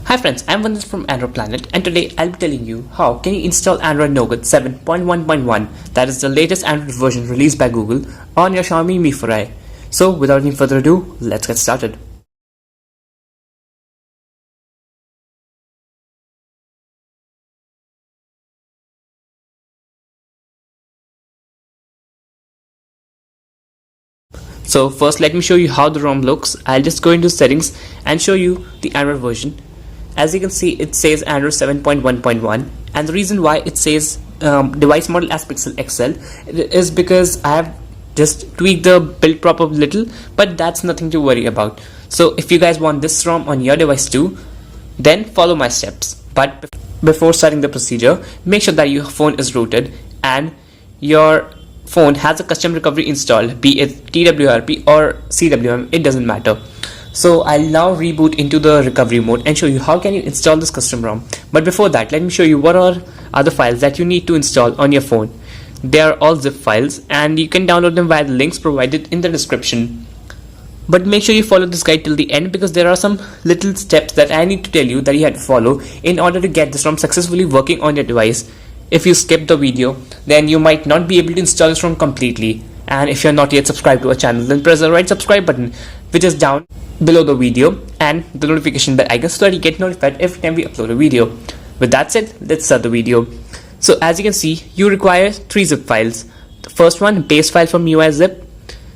Hi friends, I'm Vandit from Android Planet, and today I'll be telling you how can you install Android Nougat 7.1.1, that is the latest Android version released by Google, on your Xiaomi Mi4i. So without any further ado, let's get started. So first let me show you how the ROM looks. I'll just go into settings and show you the Android version. As you can see, it says Android 7.1.1, and the reason why it says device model as Pixel XL is because I have just tweaked the build prop a little, but that's nothing to worry about. So if you guys want this ROM on your device too, then follow my steps. But before starting the procedure, make sure that your phone is rooted and your phone has a custom recovery installed, be it TWRP or CWM, it doesn't matter. So I'll now reboot into the recovery mode and show you how can you install this custom ROM. But before that, let me show you what are other files that you need to install on your phone. They are all zip files and you can download them via the links provided in the description. But make sure you follow this guide till the end, because there are some little steps that I need to tell you that you have to follow in order to get this ROM successfully working on your device. If you skip the video, then you might not be able to install this ROM completely. And if you're not yet subscribed to our channel, then press the right subscribe button, which is down below the video, and the notification bell icon so that you get notified every time we upload a video. With that said, let's start the video. So as you can see, you require 3 zip files. The first one, base file from MIUI zip.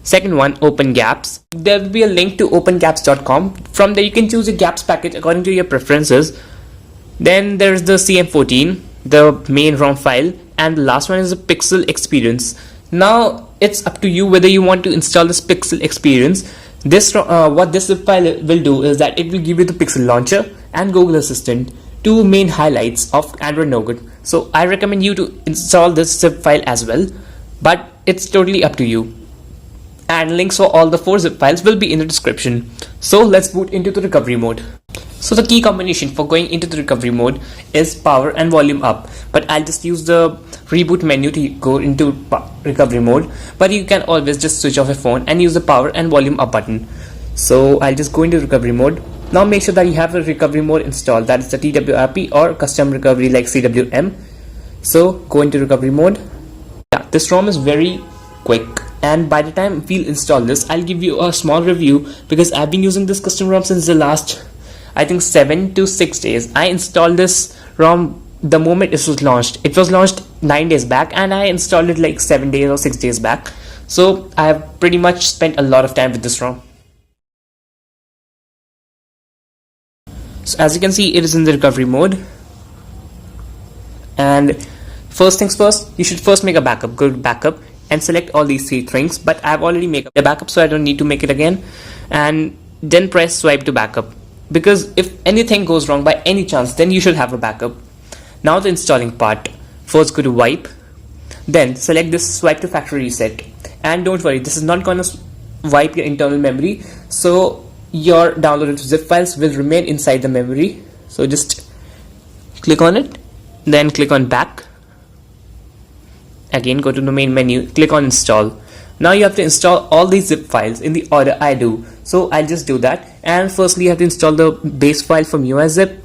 Second one, open gaps. There will be a link to opengaps.com. From there you can choose a gaps package according to your preferences. Then there is the CM14, the main ROM file, and the last one is the Pixel Experience. Now it's up to you whether you want to install this Pixel Experience. What this zip file will do is that it will give you the Pixel Launcher and Google Assistant, 2 main highlights of Android Nougat. So I recommend you to install this zip file as well, but it's totally up to you. And links for all the 4 zip files will be in the description. So let's boot into the recovery mode. So the key combination for going into the recovery mode is power and volume up, but I'll just use the reboot menu to go into recovery mode, but you can always just switch off your phone and use the power and volume up button. So I'll just go into recovery mode. Now make sure that you have a recovery mode installed, that is the TWRP or custom recovery like CWM. So go into recovery mode. Yeah, this ROM is very quick, and by the time we'll install this, I'll give you a small review, because I've been using this custom ROM since the last, I think, 7 to 6 days. I installed this ROM the moment it was launched. It was launched 9 days back, and I installed it like 7 days or 6 days back. So I have pretty much spent a lot of time with this ROM. So as you can see, it is in the recovery mode. And first things first, you should first make a backup. Go to backup and select all these 3 things, but I've already made a backup, so I don't need to make it again. And then press swipe to backup, because if anything goes wrong by any chance, then you should have a backup. Now the installing part. First go to wipe, then select this swipe to factory reset, and don't worry, this is not gonna wipe your internal memory, so your downloaded zip files will remain inside the memory. So just click on it, then click on back. Again, go to the main menu, click on install. Now you have to install all these zip files in the order I do. So I'll just do that. And firstly, you have to install the base file from MIUI zip,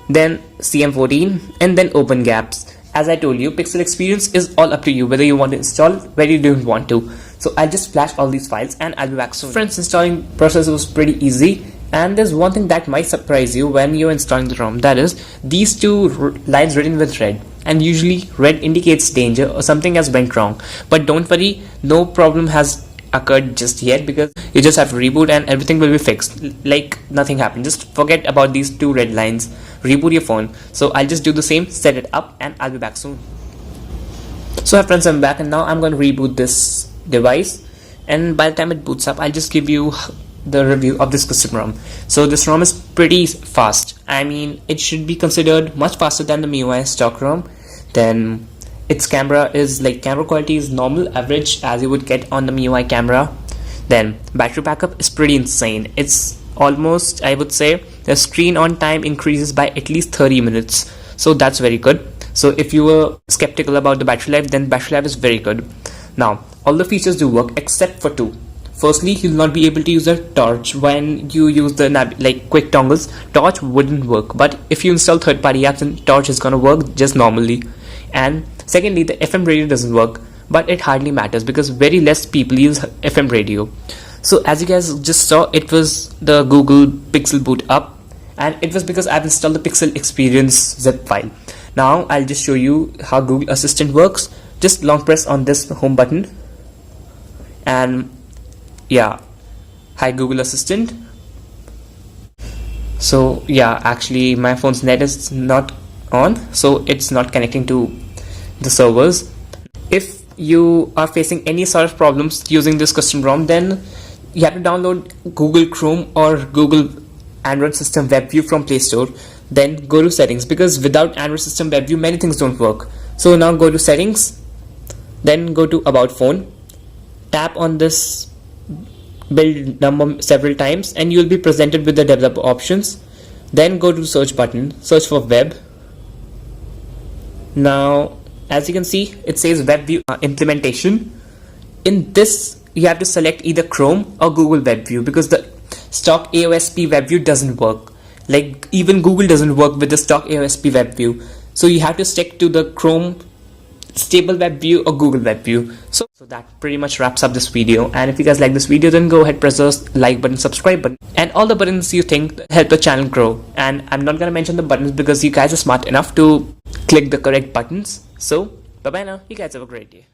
then CM14, and then open gaps. As I told you, Pixel Experience is all up to you whether you want to install, whether you don't want to. So I'll just flash all these files and I'll be back soon. Friends, installing process was pretty easy. And there's one thing that might surprise you when you're installing the ROM, that is these 2 lines written with red, and usually red indicates danger or something has went wrong. But don't worry, no problem has occurred just yet, because you just have to reboot and everything will be fixed like nothing happened. Just forget about these 2 red lines, reboot your phone. So I'll just do the same, set it up, and I'll be back soon. So hi friends, I'm back, and now I'm going to reboot this device, and by the time it boots up, I'll just give you the review of this custom ROM. So this ROM is pretty fast. I mean, it should be considered much faster than the MIUI stock ROM. Then its camera quality is normal, average, as you would get on the MIUI camera. Then battery backup is pretty insane. It's almost, I would say, the screen on time increases by at least 30 minutes. So that's very good. So if you were skeptical about the battery life, then battery life is very good. Now all the features do work except for 2. Firstly, you'll not be able to use a torch when you use the quick toggles. Torch wouldn't work, but if you install third-party apps, then torch is gonna work just normally. And secondly, the FM radio doesn't work, but it hardly matters because very less people use FM radio. So as you guys just saw, it was the Google Pixel boot up, and it was because I've installed the Pixel Experience zip file. Now I'll just show you how Google Assistant works. Just long press on this home button, and yeah, hi Google Assistant. So yeah, actually my phone's net is not on, so it's not connecting to the servers. If you are facing any sort of problems using this custom ROM, then you have to download Google Chrome or Google Android System Web View from Play Store. Then go to settings, because without Android System Web View many things don't work. So now go to settings, then go to about phone, tap on this build number several times, and you will be presented with the developer options. Then go to search button, search for web. Now as you can see, it says web view implementation. In this you have to select either Chrome or Google Web View, because the stock AOSP Web View doesn't work. Like even Google doesn't work with the stock AOSP Web View, so you have to stick to the Chrome stable web view or Google Web View. So that pretty much wraps up this video, and if you guys like this video, then go ahead, press the like button, subscribe button, and all the buttons you think help the channel grow. And I'm not gonna mention the buttons because you guys are smart enough to click the correct buttons. So bye bye now, you guys have a great day.